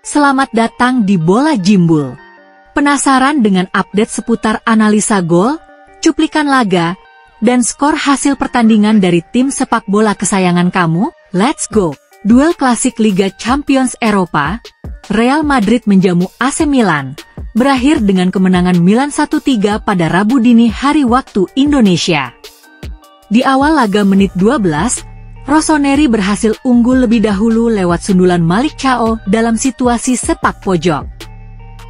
Selamat datang di Bola Jimbul. Penasaran dengan update seputar analisa gol, cuplikan laga, dan skor hasil pertandingan dari tim sepak bola kesayangan kamu? Let's go! Duel klasik Liga Champions Eropa, Real Madrid menjamu AC Milan, berakhir dengan kemenangan Milan 1-3 pada Rabu dini hari waktu Indonesia. Di awal laga menit 12, Rossoneri berhasil unggul lebih dahulu lewat sundulan Malick Thiaw dalam situasi sepak pojok.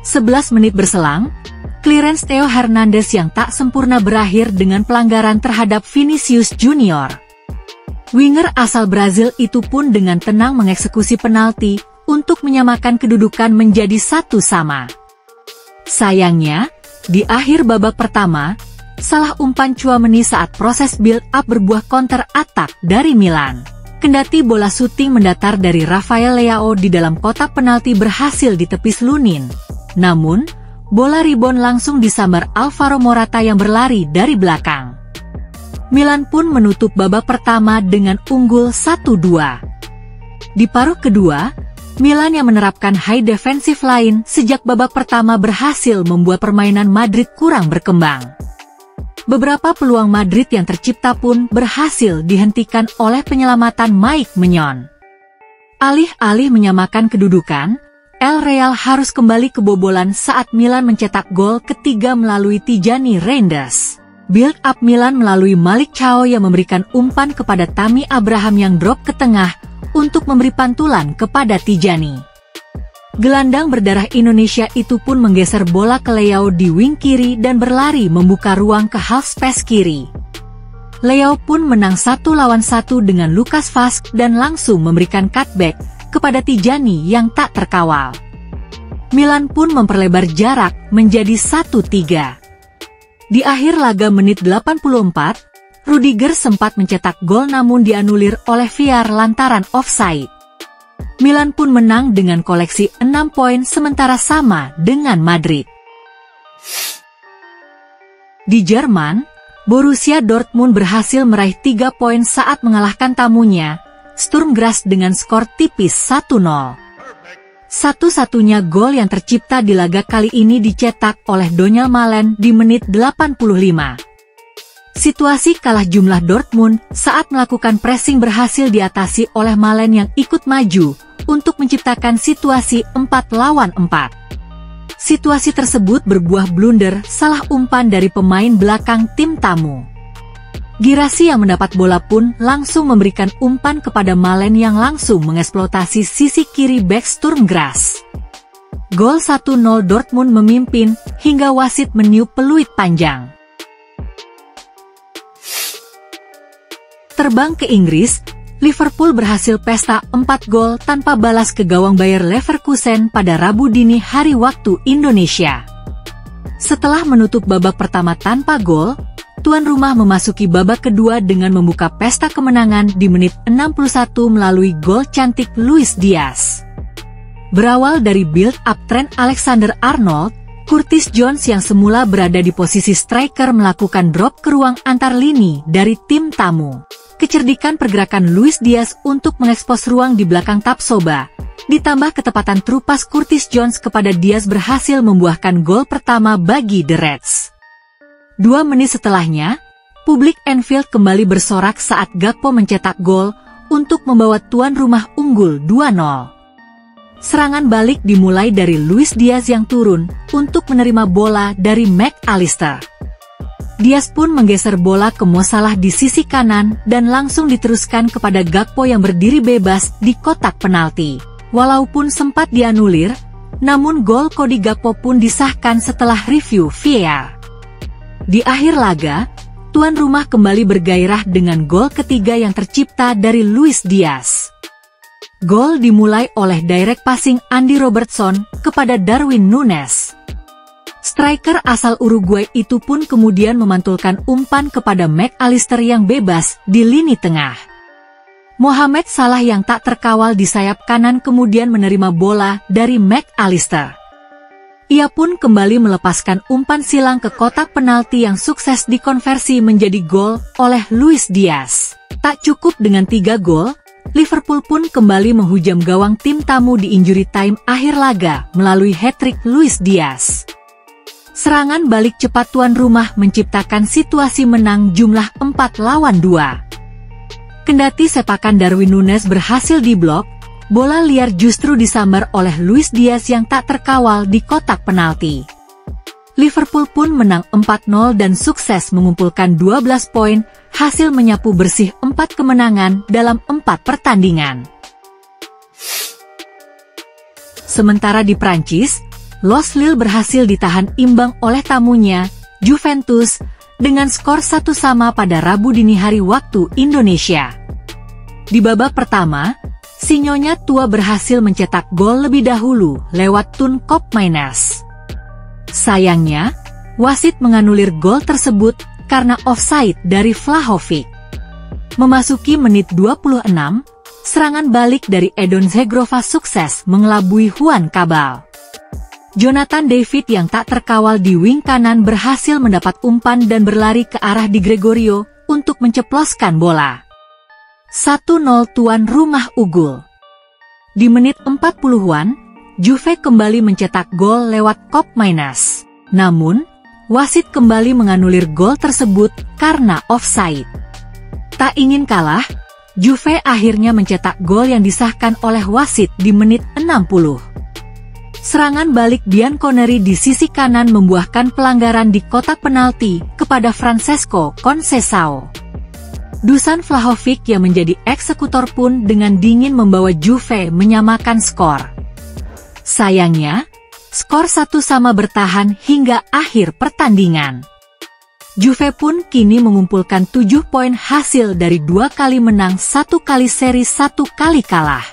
11 menit berselang, clearance Theo Hernandez yang tak sempurna berakhir dengan pelanggaran terhadap Vinicius Junior. Winger asal Brazil itu pun dengan tenang mengeksekusi penalti untuk menyamakan kedudukan menjadi 1-1. Sayangnya, di akhir babak pertama, salah umpan Tchouaméni saat proses build-up berbuah counter-attack dari Milan. Kendati bola syuting mendatar dari Rafael Leao di dalam kotak penalti berhasil ditepis Lunin. Namun, bola rebound langsung disambar Alvaro Morata yang berlari dari belakang. Milan pun menutup babak pertama dengan unggul 1-2. Di paruh kedua, Milan yang menerapkan high defensive line sejak babak pertama berhasil membuat permainan Madrid kurang berkembang. Beberapa peluang Madrid yang tercipta pun berhasil dihentikan oleh penyelamatan Mike Maignan. Alih-alih menyamakan kedudukan, El Real harus kembali kebobolan saat Milan mencetak gol ketiga melalui Tijani Reinders. Build-up Milan melalui Malick Thiaw yang memberikan umpan kepada Tammy Abraham yang drop ke tengah untuk memberi pantulan kepada Tijani. Gelandang berdarah Indonesia itu pun menggeser bola ke Leao di wing kiri dan berlari membuka ruang ke half space kiri. Leao pun menang 1-1 dengan Lucas Vazquez dan langsung memberikan cutback kepada Tijani yang tak terkawal. Milan pun memperlebar jarak menjadi 1-3. Di akhir laga menit 84, Rudiger sempat mencetak gol namun dianulir oleh VAR lantaran offside. Milan pun menang dengan koleksi 6 poin sementara sama dengan Madrid. Di Jerman, Borussia Dortmund berhasil meraih 3 poin saat mengalahkan tamunya, Sturm Graz dengan skor tipis 1-0. Satu-satunya gol yang tercipta di laga kali ini dicetak oleh Donyell Malen di menit 85. Situasi kalah jumlah Dortmund saat melakukan pressing berhasil diatasi oleh Malen yang ikut maju untuk menciptakan situasi 4-4. Situasi tersebut berbuah blunder salah umpan dari pemain belakang tim tamu. Girassi yang mendapat bola pun langsung memberikan umpan kepada Malen yang langsung mengeksploitasi sisi kiri bek Sturm Graz. Gol 1-0 Dortmund memimpin hingga wasit meniup peluit panjang. Terbang ke Inggris, Liverpool berhasil pesta 4 gol tanpa balas ke gawang Bayer Leverkusen pada Rabu dini hari waktu Indonesia. Setelah menutup babak pertama tanpa gol, tuan rumah memasuki babak kedua dengan membuka pesta kemenangan di menit 61 melalui gol cantik Luis Diaz. Berawal dari build-up Trent Alexander-Arnold, Curtis Jones yang semula berada di posisi striker melakukan drop ke ruang antar lini dari tim tamu. Kecerdikan pergerakan Luis Diaz untuk mengekspos ruang di belakang Tapsoba, ditambah ketepatan trupas Curtis Jones kepada Diaz berhasil membuahkan gol pertama bagi The Reds. 2 menit setelahnya, publik Anfield kembali bersorak saat Gakpo mencetak gol untuk membawa tuan rumah unggul 2-0. Serangan balik dimulai dari Luis Diaz yang turun untuk menerima bola dari McAllister. Diaz pun menggeser bola ke Mo Salah di sisi kanan dan langsung diteruskan kepada Gakpo yang berdiri bebas di kotak penalti. Walaupun sempat dianulir, namun gol Cody Gakpo pun disahkan setelah review VAR. Di akhir laga, tuan rumah kembali bergairah dengan gol ketiga yang tercipta dari Luis Diaz. Gol dimulai oleh direct passing Andy Robertson kepada Darwin Núñez. Striker asal Uruguay itu pun kemudian memantulkan umpan kepada McAllister yang bebas di lini tengah. Mohamed Salah yang tak terkawal di sayap kanan kemudian menerima bola dari McAllister. Ia pun kembali melepaskan umpan silang ke kotak penalti yang sukses dikonversi menjadi gol oleh Luis Diaz. Tak cukup dengan 3 gol, Liverpool pun kembali menghujam gawang tim tamu di injury time akhir laga melalui hat-trick Luis Diaz. Serangan balik cepat tuan rumah menciptakan situasi menang jumlah 4-2. Kendati sepakan Darwin Núñez berhasil diblok, bola liar justru disambar oleh Luis Diaz yang tak terkawal di kotak penalti. Liverpool pun menang 4-0 dan sukses mengumpulkan 12 poin, hasil menyapu bersih 4 kemenangan dalam 4 pertandingan. Sementara di Prancis, Los Lille berhasil ditahan imbang oleh tamunya, Juventus, dengan skor 1-1 pada Rabu dini hari waktu Indonesia. Di babak pertama, si Nyonya Tua berhasil mencetak gol lebih dahulu lewat Tun Koopmeiners. Sayangnya, wasit menganulir gol tersebut karena offside dari Vlahovic. Memasuki menit 26, serangan balik dari Edon Zegrova sukses mengelabui Juan Cabal. Jonathan David yang tak terkawal di wing kanan berhasil mendapat umpan dan berlari ke arah Di Gregorio untuk menceploskan bola. 1-0 tuan rumah unggul. Di menit 40-an, Juve kembali mencetak gol lewat Koopmeiners. Namun, wasit kembali menganulir gol tersebut karena offside. Tak ingin kalah, Juve akhirnya mencetak gol yang disahkan oleh wasit di menit 60. Serangan balik Bianconeri di sisi kanan membuahkan pelanggaran di kotak penalti kepada Francesco Conceição. Dusan Vlahovic yang menjadi eksekutor pun dengan dingin membawa Juve menyamakan skor. Sayangnya, skor 1-1 bertahan hingga akhir pertandingan. Juve pun kini mengumpulkan 7 poin hasil dari 2 kali menang, 1 kali seri, 1 kali kalah.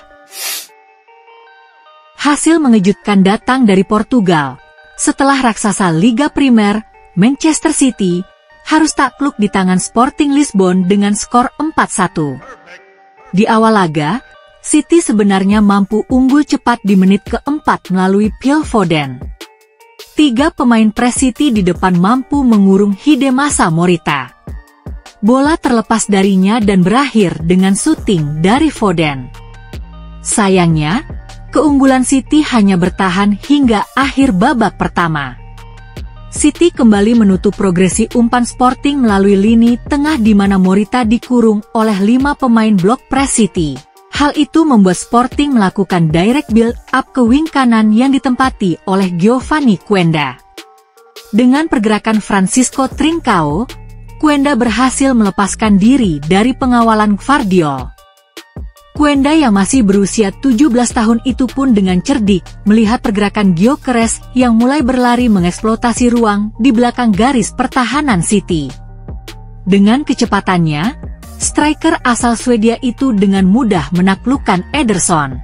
Hasil mengejutkan datang dari Portugal. Setelah raksasa Liga Primer, Manchester City, harus takluk di tangan Sporting Lisbon dengan skor 4-1. Di awal laga, City sebenarnya mampu unggul cepat di menit keempat melalui Phil Foden. 3 pemain Pre-City di depan mampu mengurung Hidemasa Morita. Bola terlepas darinya dan berakhir dengan syuting dari Foden. Sayangnya, keunggulan City hanya bertahan hingga akhir babak pertama. City kembali menutup progresi umpan Sporting melalui lini tengah di mana Morita dikurung oleh 5 pemain blok Pre-City. Hal itu membuat Sporting melakukan direct build-up ke wing kanan yang ditempati oleh Giovanni Quenda. Dengan pergerakan Francisco Trincao, Quenda berhasil melepaskan diri dari pengawalan Gvardiol. Quenda yang masih berusia 17 tahun itu pun dengan cerdik melihat pergerakan Gyökeres yang mulai berlari mengeksploitasi ruang di belakang garis pertahanan City. Dengan kecepatannya, striker asal Swedia itu dengan mudah menaklukkan Ederson.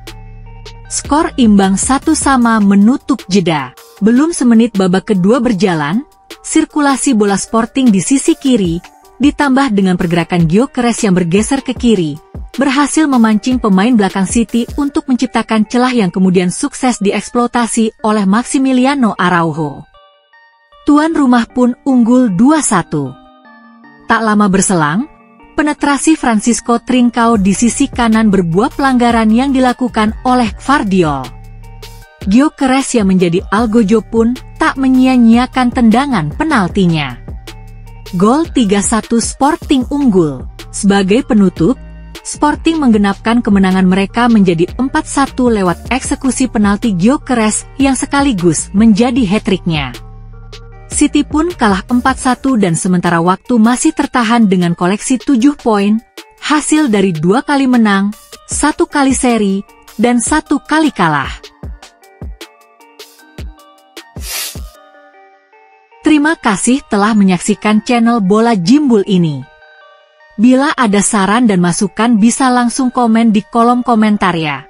Skor imbang 1-1 menutup jeda. Belum semenit babak kedua berjalan, sirkulasi bola Sporting di sisi kiri, ditambah dengan pergerakan Gyökeres yang bergeser ke kiri, berhasil memancing pemain belakang City untuk menciptakan celah yang kemudian sukses dieksploitasi oleh Maximiliano Araujo. Tuan rumah pun unggul 2-1. Tak lama berselang, penetrasi Francisco Trincao di sisi kanan berbuah pelanggaran yang dilakukan oleh Gvardiol. Gyökeres yang menjadi algojo pun tak menyia-nyiakan tendangan penaltinya. Gol 3-1 Sporting unggul. Sebagai penutup, Sporting menggenapkan kemenangan mereka menjadi 4-1 lewat eksekusi penalti Gyökeres yang sekaligus menjadi hat-tricknya. City pun kalah 4-1 dan sementara waktu masih tertahan dengan koleksi 7 poin, hasil dari 2 kali menang, 1 kali seri, dan 1 kali kalah. Terima kasih telah menyaksikan channel Bola Jimbul ini. Bila ada saran dan masukan bisa langsung komen di kolom komentar ya.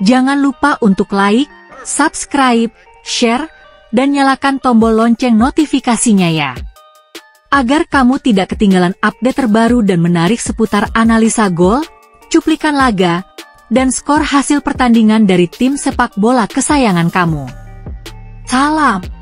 Jangan lupa untuk like, subscribe, share, dan nyalakan tombol lonceng notifikasinya ya. Agar kamu tidak ketinggalan update terbaru dan menarik seputar analisa gol, cuplikan laga, dan skor hasil pertandingan dari tim sepak bola kesayangan kamu. Salam!